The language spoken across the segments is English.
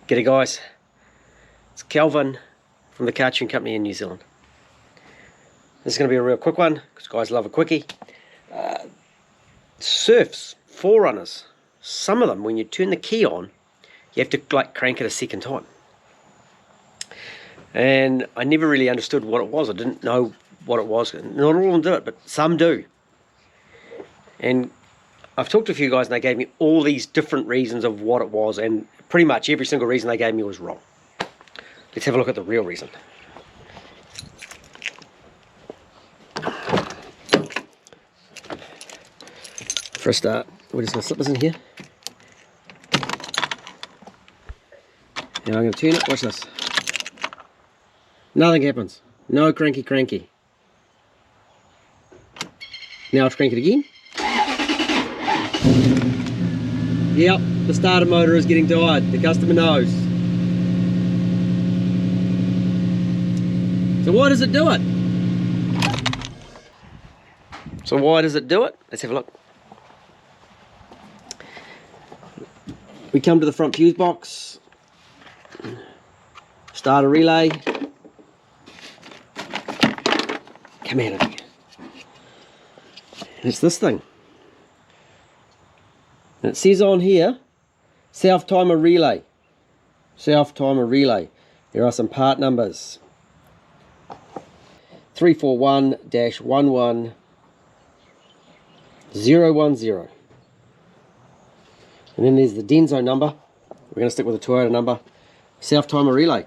G'day guys, it's Kelvin from the Car Tune Company in New Zealand. This is going to be a real quick one because guys love a quickie. Surfs, forerunners, some of them when you turn the key on you have to like crank it a second time. And I never really understood what it was. I didn't know what it was. Not all of them did it, but some do. And I've talked to a few guys and they gave me all these different reasons of what it was, and pretty much every single reason they gave me was wrong. Let's have a look at the real reason. For a start, we're just going to slip this in here. Now I'm going to turn it, watch this. Nothing happens. No cranky. Now I'll crank it again. Yep, the starter motor is getting tired. The customer knows. So why does it do it? Let's have a look. We come to the front fuse box. Starter relay. Come out of here. And it's this thing. And it says on here, self-timer relay. Self-timer relay. There are some part numbers. 341-11010. And then there's the Denso number. We're going to stick with the Toyota number. Self-timer relay.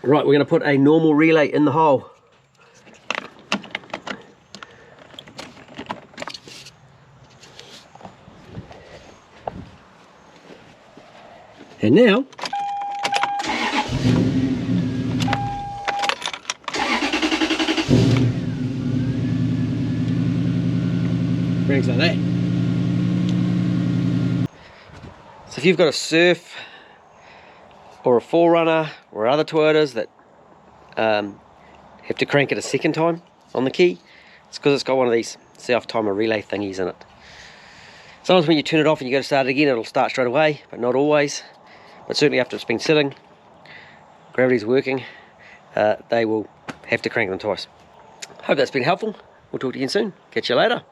Right, we're going to put a normal relay in the hole. And now, cranks like that. So if you've got a Surf or a Forerunner or other Toyotas that have to crank it a second time on the key, it's because it's got one of these self-timer relay thingies in it. Sometimes when you turn it off and you go to start it again, it'll start straight away, but not always. But certainly after it's been sitting, gravity's working, they will have to crank them twice. Hope that's been helpful. We'll talk to you again soon. Catch you later.